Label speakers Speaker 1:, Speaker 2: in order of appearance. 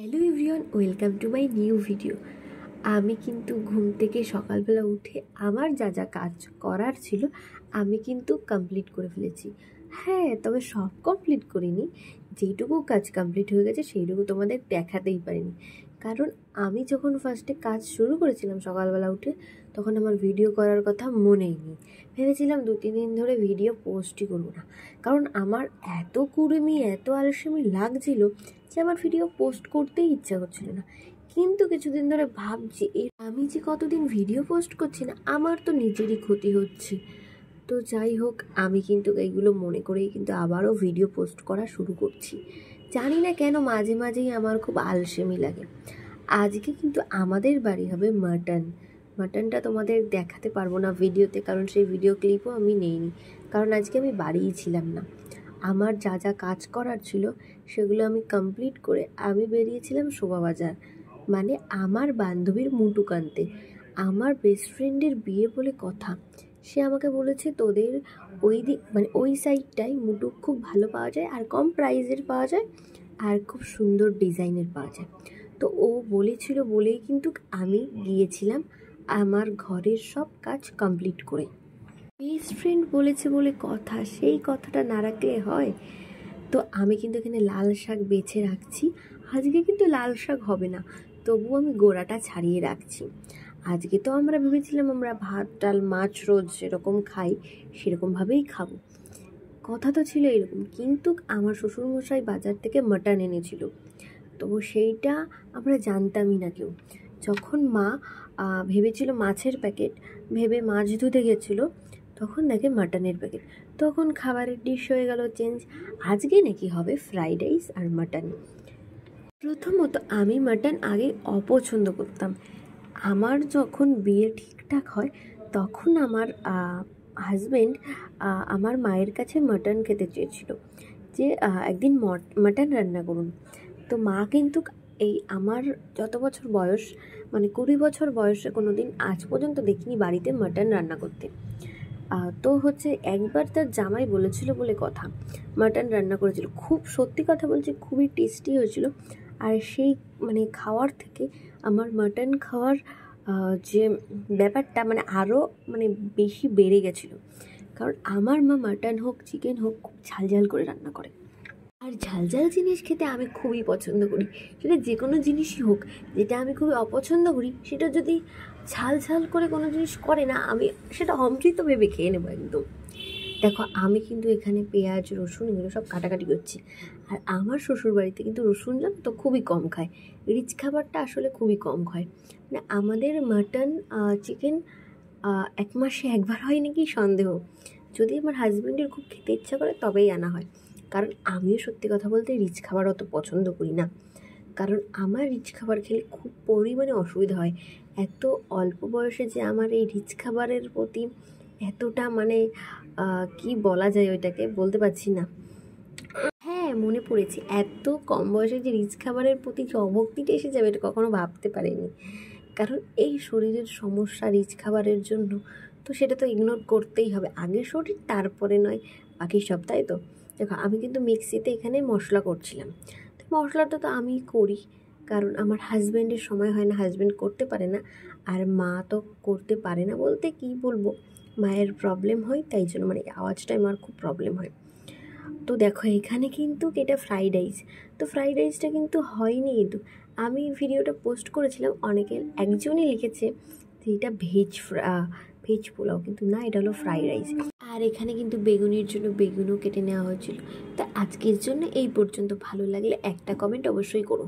Speaker 1: Hello everyone, welcome to my new video. আমি কিন্তু ঘুম থেকে সকালবেলা উঠে আমার যা যা কাজ করার ছিল আমি কিন্তু কমপ্লিট করে ফেলেছি। হ্যাঁ, তবে সব কমপ্লিট করিনি। যেইটুকু কাজ কমপ্লিট হয়ে গেছে সেইটুকু তোমাদের দেখাতেই পারিনি, কারণ আমি যখন ফার্স্টে কাজ শুরু করেছিলাম সকালবেলা উঠে তখন আমার ভিডিও করার কথা মনেই নেই। ভেবেছিলাম 2-3 দিন ধরে ভিডিও পোস্টই করবো না, কারণ আমার এত কুড়েমি এত আলসেমি লাগছিল যে আমার ভিডিও পোস্ট করতেই ইচ্ছা করছিল না। কিন্তু কিছুদিন ধরে ভাবছি আমি যে কতদিন ভিডিও পোস্ট করছি না, আমার তো নিজেরই ক্ষতি হচ্ছে। তো যাই হোক, আমি কিন্তু এইগুলো মনে করেই কিন্তু আবারও ভিডিও পোস্ট করা শুরু করছি। জানি না কেন মাঝে মাঝেই আমার খুব আলসেমি লাগে। আজকে কিন্তু আমাদের বাড়ি হবে মাটনটা তোমাদের দেখাতে পারবো না ভিডিওতে, কারণ সেই ভিডিও ক্লিপও আমি নেইনি, কারণ আজকে আমি বাড়িই ছিলাম না। আমার যা যা কাজ করার ছিল সেগুলো আমি কমপ্লিট করে আমি বেরিয়েছিলাম শোভাবাজার, মানে আমার বান্ধবীর মুটুক আনতে। আমার বেস্ট ফ্রেন্ডের বিয়ে বলে কথা। সে আমাকে বলেছে তোদের ওই দিক মানে ওই সাইডটায় মুটুক খুব ভালো পাওয়া যায়, আর কম প্রাইসের পাওয়া যায়, আর খুব সুন্দর ডিজাইনের পাওয়া যায়। তো ও বলেছিল বলেই কিন্তু আমি গিয়েছিলাম আমার ঘরের সব কাজ কমপ্লিট করে। বেস্ট ফ্রেন্ড বলেছে বলে কথা, সেই কথাটা না রাখলে হয়? তো আমি কিন্তু এখানে লাল শাক বেছে রাখছি। আজকে কিন্তু লাল শাক হবে না, তবুও আমি গোড়াটা ছাড়িয়ে রাখছি। আজকে তো আমরা ভেবেছিলাম আমরা ভাত ডাল মাছ রোজ যেরকম খাই সেরকমভাবেই খাবো, কথা তো ছিল এরকম। কিন্তু আমার শ্বশুরমশাই বাজার থেকে মাটন এনেছিল, তো সেইটা আমরা জানতামই না কেউ। যখন মা ভেবেছিল মাছের প্যাকেট ভেবে মাছ ধুতে গেছিলো, তখন দেখে মাটনের প্যাকেট। তখন খাবারের ডিশ হয়ে গেল চেঞ্জ। আজকে নাকি হবে ফ্রাইড রাইস আর মাটন। প্রথমত আমি মাটন আগে অপছন্দ করতাম। আমার যখন বিয়ে ঠিকঠাক হয় তখন আমার হাজব্যান্ড আমার মায়ের কাছে মাটন খেতে চেয়েছিল, যে একদিন মাটন রান্না করুন। তো মা কিন্তু এই আমার যত বছর বয়স, মানে 20 বছর বয়সে কোনো দিন আজ পর্যন্ত দেখিনি বাড়িতে মাটন রান্না করতে। তো হচ্ছে একবার তার জামাই বলেছিল বলে কথা, মাটন রান্না করেছিল, খুব সত্যি কথা বলছি খুবই টেস্টি হয়েছিল। আর সেই মানে খাওয়ার থেকে আমার মাটন খাওয়ার যে ব্যাপারটা মানে আরও মানে বেশি বেড়ে গেছিলো, কারণ আমার মা মাটন হোক চিকেন হোক খুব ঝাল করে রান্না করে। আর ঝাল জিনিস খেতে আমি খুবই পছন্দ করি, সেটা যে কোনো জিনিসই হোক। যেটা আমি খুবই অপছন্দ করি সেটা যদি ঝাল করে কোনো জিনিস করে না, আমি সেটা অমৃত ভেবে খেয়ে নেবো একদম। দেখো, আমি কিন্তু এখানে পেঁয়াজ রসুন এগুলো সব কাটাকাটি করছি। আর আমার শ্বশুরবাড়িতে কিন্তু রসুন জানো তো খুবই কম খায়, রিচ খাবারটা আসলে খুবই কম খায়। মানে আমাদের মাটন চিকেন 1 মাসে একবার হয় নাকি সন্দেহ। যদি আমার হাজব্যান্ডের খুব খেতে ইচ্ছা করে তবেই আনা হয়, কারণ আমিও সত্যি কথা বলতে রিচ খাবার অত পছন্দ করি না। কারণ আমার রিচ খাবার খেলে খুব পরিমাণে অসুবিধা হয়। এত অল্প বয়সে যে আমার এই রিচ খাবারের প্রতি এতটা মানে কি বলা যায় ওইটাকে বলতে পারছি না। হ্যাঁ, মনে পড়েছে, এত কম বয়সে যে রিচ খাবারের প্রতি যে অভক্তিটা এসে যাবে এটা কখনো ভাবতে পারিনি। কারণ এই শরীরের সমস্যা রিচ খাবারের জন্য, তো সেটা তো ইগনোর করতেই হবে। আগে শরীর তারপরে নয় বাকি সব, তাই তো? দেখো, আমি কিন্তু মিক্সিতে এখানে মশলা করছিলাম। তো মশলাটা তো আমি করি, কারণ আমার হাজব্যান্ডের সময় হয় না, হাজব্যান্ড করতে পারে না। আর মা তো করতে পারে না বলতে কি বলবো, মায়ের প্রবলেম হয়, তাই জন্য মানে আওয়াজটায় আমার খুব প্রবলেম হয়। তো দেখো এখানে কিন্তু এটা ফ্রাইড রাইস। তো ফ্রাইড রাইসটা কিন্তু হয়নি, কিন্তু আমি ভিডিওটা পোস্ট করেছিলাম, একজনই লিখেছে যে এটা ভেজ পোলাও, কিন্তু না, এটা হলো ফ্রাইড রাইস। আর এখানে কিন্তু বেগুনির জন্য বেগুনও কেটে নেওয়া হয়েছিল। তা আজকের জন্য এই পর্যন্ত। ভালো লাগলে একটা কমেন্ট অবশ্যই করো।